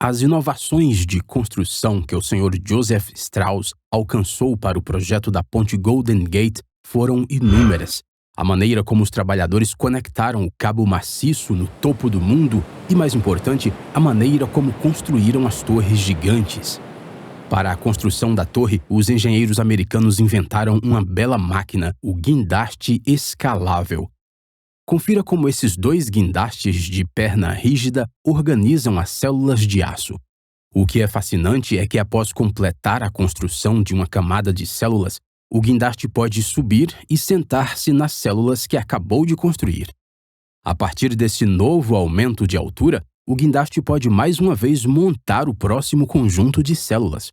As inovações de construção que o Sr. Joseph Strauss alcançou para o projeto da ponte Golden Gate foram inúmeras. A maneira como os trabalhadores conectaram o cabo maciço no topo do mundo e, mais importante, a maneira como construíram as torres gigantes. Para a construção da torre, os engenheiros americanos inventaram uma bela máquina, o guindaste escalável. Confira como esses dois guindastes de perna rígida organizam as células de aço. O que é fascinante é que, após completar a construção de uma camada de células, o guindaste pode subir e sentar-se nas células que acabou de construir. A partir desse novo aumento de altura, o guindaste pode mais uma vez montar o próximo conjunto de células.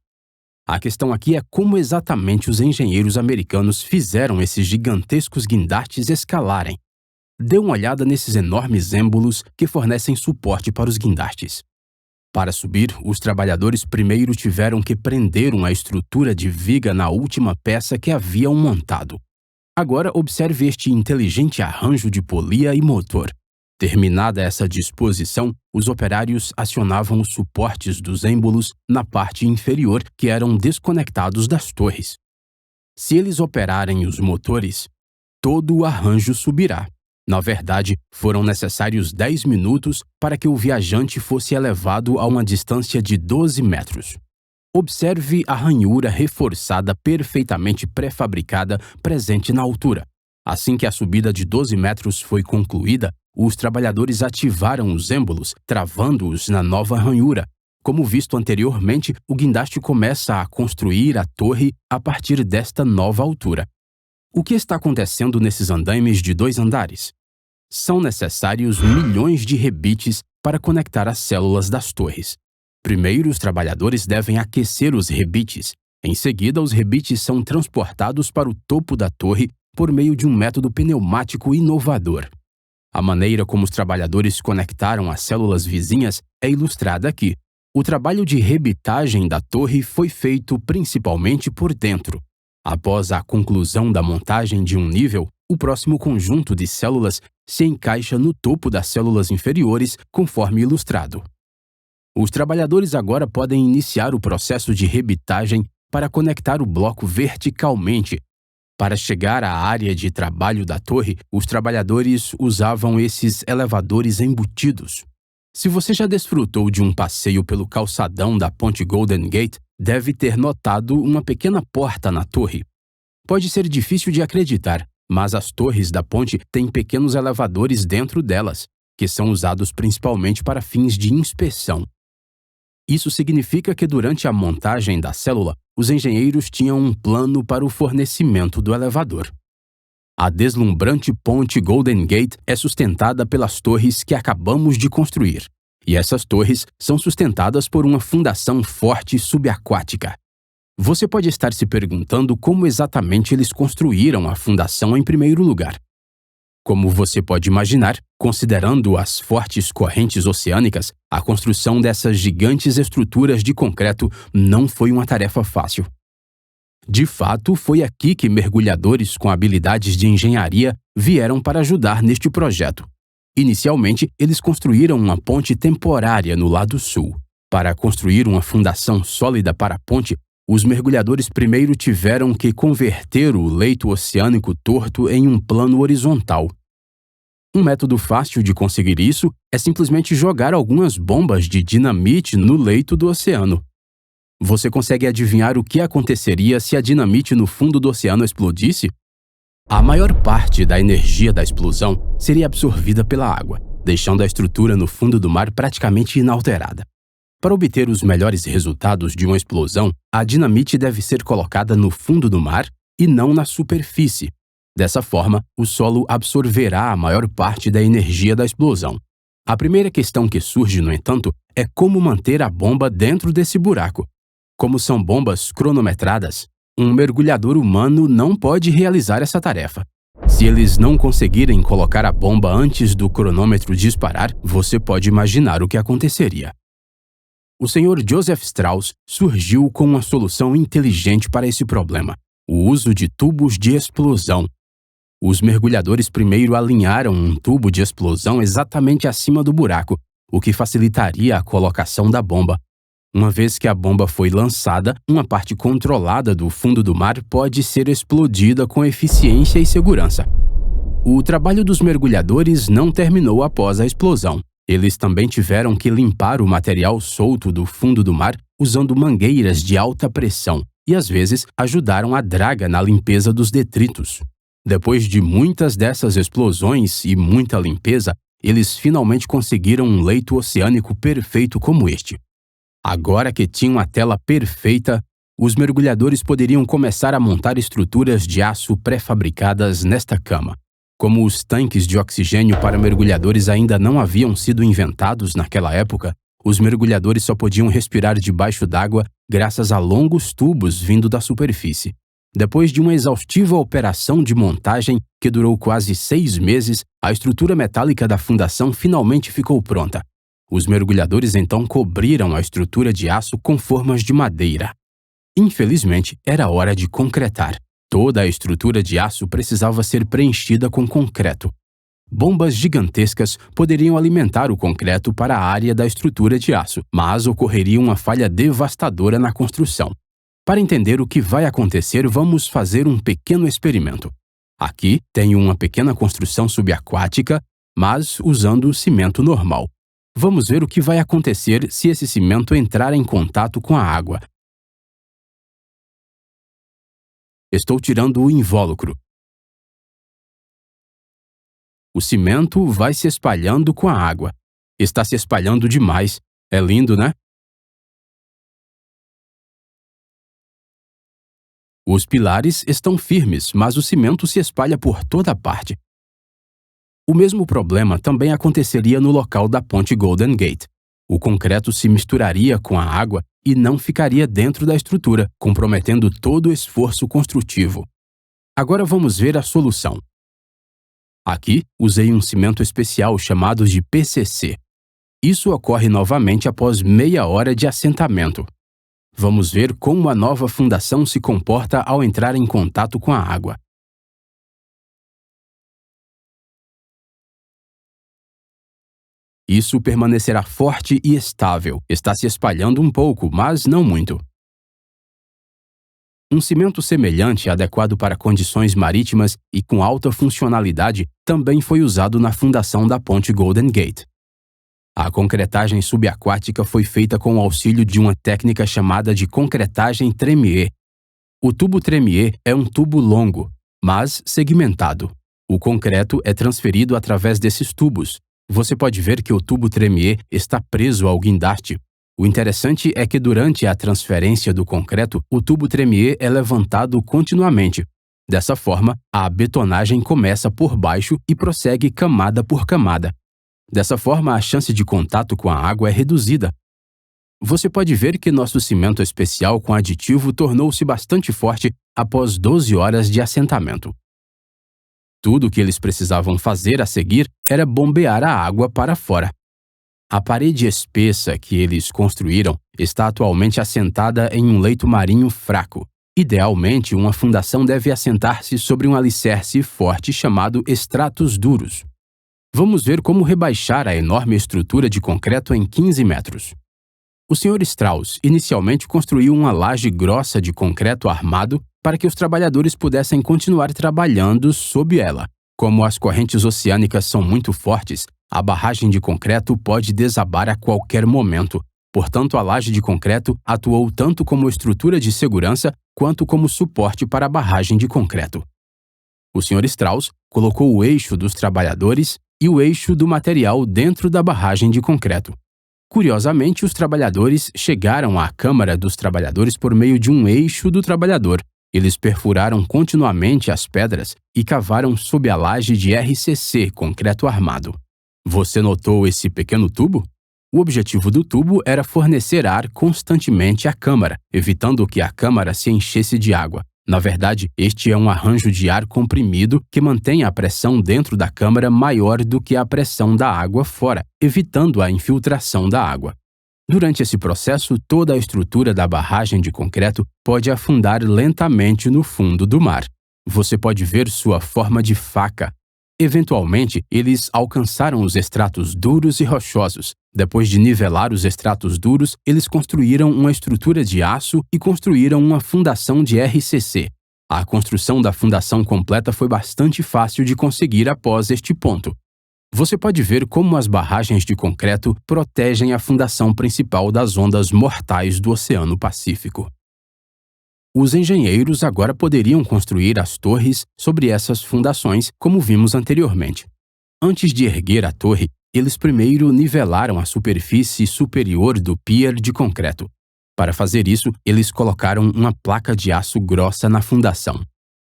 A questão aqui é como exatamente os engenheiros americanos fizeram esses gigantescos guindastes escalarem. Dê uma olhada nesses enormes êmbolos que fornecem suporte para os guindastes. Para subir, os trabalhadores primeiro tiveram que prender uma estrutura de viga na última peça que haviam montado. Agora observe este inteligente arranjo de polia e motor. Terminada essa disposição, os operários acionavam os suportes dos êmbolos na parte inferior que eram desconectados das torres. Se eles operarem os motores, todo o arranjo subirá. Na verdade, foram necessários 10 minutos para que o viajante fosse elevado a uma distância de 12 metros. Observe a ranhura reforçada perfeitamente pré-fabricada presente na altura. Assim que a subida de 12 metros foi concluída, os trabalhadores ativaram os êmbolos, travando-os na nova ranhura. Como visto anteriormente, o guindaste começa a construir a torre a partir desta nova altura. O que está acontecendo nesses andaimes de 2 andares? São necessários milhões de rebites para conectar as células das torres. Primeiro, os trabalhadores devem aquecer os rebites. Em seguida, os rebites são transportados para o topo da torre por meio de um método pneumático inovador. A maneira como os trabalhadores conectaram as células vizinhas é ilustrada aqui. O trabalho de rebitagem da torre foi feito principalmente por dentro. Após a conclusão da montagem de um nível, o próximo conjunto de células se encaixa no topo das células inferiores, conforme ilustrado. Os trabalhadores agora podem iniciar o processo de rebitagem para conectar o bloco verticalmente. Para chegar à área de trabalho da torre, os trabalhadores usavam esses elevadores embutidos. Se você já desfrutou de um passeio pelo calçadão da ponte Golden Gate, deve ter notado uma pequena porta na torre. Pode ser difícil de acreditar, mas as torres da ponte têm pequenos elevadores dentro delas, que são usados principalmente para fins de inspeção. Isso significa que durante a montagem da célula, os engenheiros tinham um plano para o fornecimento do elevador. A deslumbrante ponte Golden Gate é sustentada pelas torres que acabamos de construir, e essas torres são sustentadas por uma fundação forte subaquática. Você pode estar se perguntando como exatamente eles construíram a fundação em primeiro lugar. Como você pode imaginar, considerando as fortes correntes oceânicas, a construção dessas gigantes estruturas de concreto não foi uma tarefa fácil. De fato, foi aqui que mergulhadores com habilidades de engenharia vieram para ajudar neste projeto. Inicialmente, eles construíram uma ponte temporária no lado sul. Para construir uma fundação sólida para a ponte, os mergulhadores primeiro tiveram que converter o leito oceânico torto em um plano horizontal. Um método fácil de conseguir isso é simplesmente jogar algumas bombas de dinamite no leito do oceano. Você consegue adivinhar o que aconteceria se a dinamite no fundo do oceano explodisse? A maior parte da energia da explosão seria absorvida pela água, deixando a estrutura no fundo do mar praticamente inalterada. Para obter os melhores resultados de uma explosão, a dinamite deve ser colocada no fundo do mar e não na superfície. Dessa forma, o solo absorverá a maior parte da energia da explosão. A primeira questão que surge, no entanto, é como manter a bomba dentro desse buraco. Como são bombas cronometradas, um mergulhador humano não pode realizar essa tarefa. Se eles não conseguirem colocar a bomba antes do cronômetro disparar, você pode imaginar o que aconteceria. O Sr. Joseph Strauss surgiu com uma solução inteligente para esse problema: o uso de tubos de explosão. Os mergulhadores primeiro alinharam um tubo de explosão exatamente acima do buraco, o que facilitaria a colocação da bomba. Uma vez que a bomba foi lançada, uma parte controlada do fundo do mar pode ser explodida com eficiência e segurança. O trabalho dos mergulhadores não terminou após a explosão. Eles também tiveram que limpar o material solto do fundo do mar usando mangueiras de alta pressão e, às vezes, ajudaram a draga na limpeza dos detritos. Depois de muitas dessas explosões e muita limpeza, eles finalmente conseguiram um leito oceânico perfeito como este. Agora que tinham a tela perfeita, os mergulhadores poderiam começar a montar estruturas de aço pré-fabricadas nesta cama. Como os tanques de oxigênio para mergulhadores ainda não haviam sido inventados naquela época, os mergulhadores só podiam respirar debaixo d'água graças a longos tubos vindo da superfície. Depois de uma exaustiva operação de montagem que durou quase 6 meses, a estrutura metálica da fundação finalmente ficou pronta. Os mergulhadores então cobriram a estrutura de aço com formas de madeira. Infelizmente, era hora de concretar. Toda a estrutura de aço precisava ser preenchida com concreto. Bombas gigantescas poderiam alimentar o concreto para a área da estrutura de aço, mas ocorreria uma falha devastadora na construção. Para entender o que vai acontecer, vamos fazer um pequeno experimento. Aqui tenho uma pequena construção subaquática, mas usando cimento normal. Vamos ver o que vai acontecer se esse cimento entrar em contato com a água. Estou tirando o invólucro. O cimento vai se espalhando com a água. Está se espalhando demais. É lindo, né? Os pilares estão firmes, mas o cimento se espalha por toda parte. O mesmo problema também aconteceria no local da ponte Golden Gate. O concreto se misturaria com a água e não ficaria dentro da estrutura, comprometendo todo o esforço construtivo. Agora vamos ver a solução. Aqui, usei um cimento especial chamado de PCC. Isso ocorre novamente após meia hora de assentamento. Vamos ver como a nova fundação se comporta ao entrar em contato com a água. Isso permanecerá forte e estável. Está se espalhando um pouco, mas não muito. Um cimento semelhante, adequado para condições marítimas e com alta funcionalidade, também foi usado na fundação da ponte Golden Gate. A concretagem subaquática foi feita com o auxílio de uma técnica chamada de concretagem Tremier. O tubo Tremier é um tubo longo, mas segmentado. O concreto é transferido através desses tubos. Você pode ver que o tubo Tremier está preso ao guindaste. O interessante é que durante a transferência do concreto, o tubo Tremier é levantado continuamente. Dessa forma, a betonagem começa por baixo e prossegue camada por camada. Dessa forma, a chance de contato com a água é reduzida. Você pode ver que nosso cimento especial com aditivo tornou-se bastante forte após 12 horas de assentamento. Tudo o que eles precisavam fazer a seguir era bombear a água para fora. A parede espessa que eles construíram está atualmente assentada em um leito marinho fraco. Idealmente, uma fundação deve assentar-se sobre um alicerce forte chamado estratos duros. Vamos ver como rebaixar a enorme estrutura de concreto em 15 metros. O Sr. Strauss inicialmente construiu uma laje grossa de concreto armado para que os trabalhadores pudessem continuar trabalhando sob ela. Como as correntes oceânicas são muito fortes, a barragem de concreto pode desabar a qualquer momento. Portanto, a laje de concreto atuou tanto como estrutura de segurança quanto como suporte para a barragem de concreto. O Sr. Strauss colocou o eixo dos trabalhadores e o eixo do material dentro da barragem de concreto. Curiosamente, os trabalhadores chegaram à Câmara dos Trabalhadores por meio de um eixo do trabalhador. Eles perfuraram continuamente as pedras e cavaram sob a laje de RCC, concreto armado. Você notou esse pequeno tubo? O objetivo do tubo era fornecer ar constantemente à câmara, evitando que a câmara se enchesse de água. Na verdade, este é um arranjo de ar comprimido que mantém a pressão dentro da câmara maior do que a pressão da água fora, evitando a infiltração da água. Durante esse processo, toda a estrutura da barragem de concreto pode afundar lentamente no fundo do mar. Você pode ver sua forma de faca. Eventualmente, eles alcançaram os estratos duros e rochosos. Depois de nivelar os estratos duros, eles construíram uma estrutura de aço e construíram uma fundação de RCC. A construção da fundação completa foi bastante fácil de conseguir após este ponto. Você pode ver como as barragens de concreto protegem a fundação principal das ondas mortais do Oceano Pacífico. Os engenheiros agora poderiam construir as torres sobre essas fundações, como vimos anteriormente. Antes de erguer a torre, eles primeiro nivelaram a superfície superior do pier de concreto. Para fazer isso, eles colocaram uma placa de aço grossa na fundação.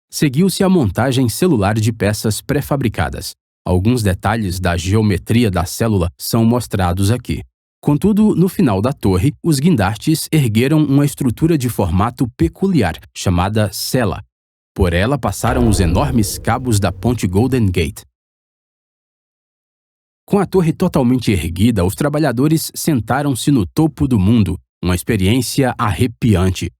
Seguiu-se a montagem celular de peças pré-fabricadas. Alguns detalhes da geometria da célula são mostrados aqui. Contudo, no final da torre, os guindastes ergueram uma estrutura de formato peculiar, chamada cela. Por ela passaram os enormes cabos da ponte Golden Gate. Com a torre totalmente erguida, os trabalhadores sentaram-se no topo do mundo, uma experiência arrepiante.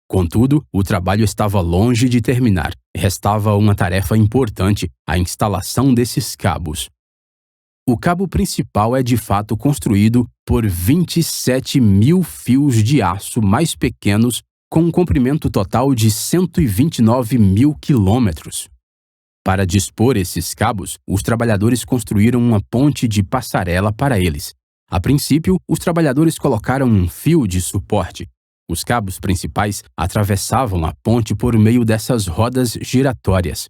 Contudo, o trabalho estava longe de terminar. Restava uma tarefa importante, a instalação desses cabos. O cabo principal é de fato construído por 27 mil fios de aço mais pequenos, com um comprimento total de 129 mil quilômetros. Para dispor esses cabos, os trabalhadores construíram uma ponte de passarela para eles. A princípio, os trabalhadores colocaram um fio de suporte. Os cabos principais atravessavam a ponte por meio dessas rodas giratórias.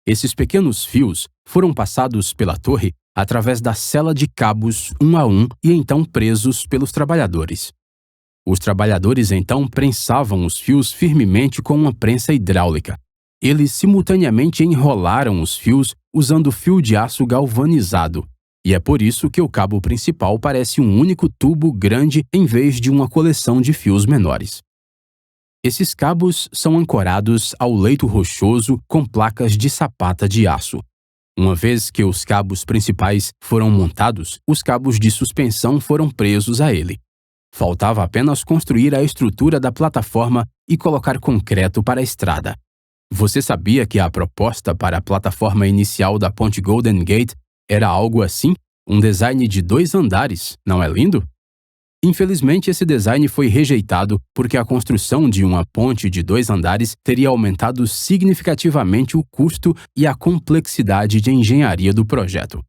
Esses pequenos fios foram passados pela torre através da cela de cabos um a um e então presos pelos trabalhadores. Os trabalhadores então prensavam os fios firmemente com uma prensa hidráulica. Eles simultaneamente enrolaram os fios usando fio de aço galvanizado. E é por isso que o cabo principal parece um único tubo grande em vez de uma coleção de fios menores. Esses cabos são ancorados ao leito rochoso com placas de sapata de aço. Uma vez que os cabos principais foram montados, os cabos de suspensão foram presos a ele. Faltava apenas construir a estrutura da plataforma e colocar concreto para a estrada. Você sabia que a proposta para a plataforma inicial da ponte Golden Gate era algo assim? Um design de 2 andares, não é lindo? Infelizmente, esse design foi rejeitado porque a construção de uma ponte de 2 andares teria aumentado significativamente o custo e a complexidade de engenharia do projeto.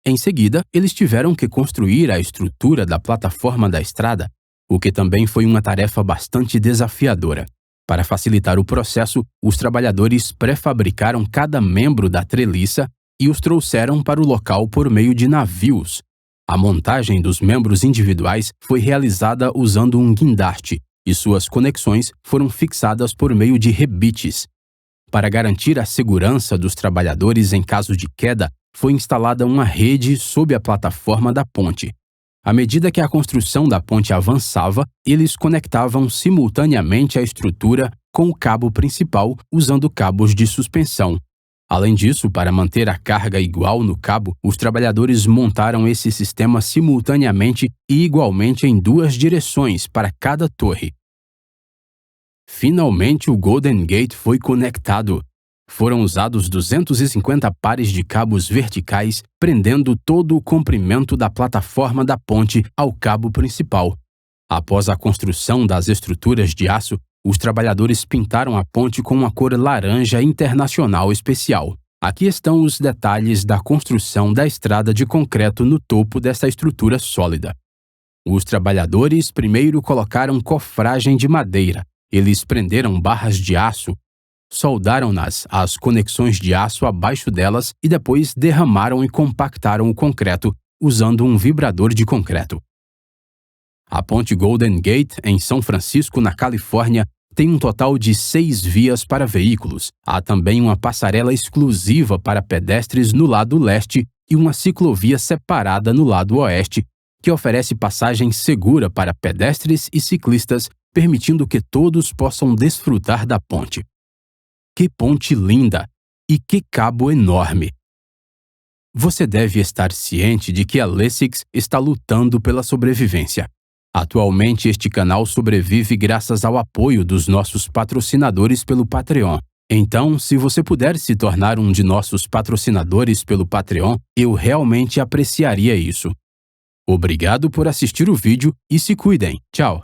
Em seguida, eles tiveram que construir a estrutura da plataforma da estrada, o que também foi uma tarefa bastante desafiadora. Para facilitar o processo, os trabalhadores pré-fabricaram cada membro da treliça e os trouxeram para o local por meio de navios. A montagem dos membros individuais foi realizada usando um guindaste e suas conexões foram fixadas por meio de rebites. Para garantir a segurança dos trabalhadores em caso de queda, foi instalada uma rede sob a plataforma da ponte. À medida que a construção da ponte avançava, eles conectavam simultaneamente a estrutura com o cabo principal usando cabos de suspensão. Além disso, para manter a carga igual no cabo, os trabalhadores montaram esse sistema simultaneamente e igualmente em 2 direções para cada torre. Finalmente, o Golden Gate foi conectado. Foram usados 250 pares de cabos verticais, prendendo todo o comprimento da plataforma da ponte ao cabo principal. Após a construção das estruturas de aço, os trabalhadores pintaram a ponte com uma cor laranja internacional especial. Aqui estão os detalhes da construção da estrada de concreto no topo dessa estrutura sólida. Os trabalhadores primeiro colocaram cofragem de madeira. Eles prenderam barras de aço, soldaram-nas às conexões de aço abaixo delas e depois derramaram e compactaram o concreto usando um vibrador de concreto. A ponte Golden Gate, em São Francisco, na Califórnia, tem um total de 6 vias para veículos. Há também uma passarela exclusiva para pedestres no lado leste e uma ciclovia separada no lado oeste, que oferece passagem segura para pedestres e ciclistas, permitindo que todos possam desfrutar da ponte. Que ponte linda! E que cabo enorme! Você deve estar ciente de que a Lessix está lutando pela sobrevivência. Atualmente, este canal sobrevive graças ao apoio dos nossos patrocinadores pelo Patreon. Então, se você puder se tornar um de nossos patrocinadores pelo Patreon, eu realmente apreciaria isso. Obrigado por assistir o vídeo e se cuidem. Tchau!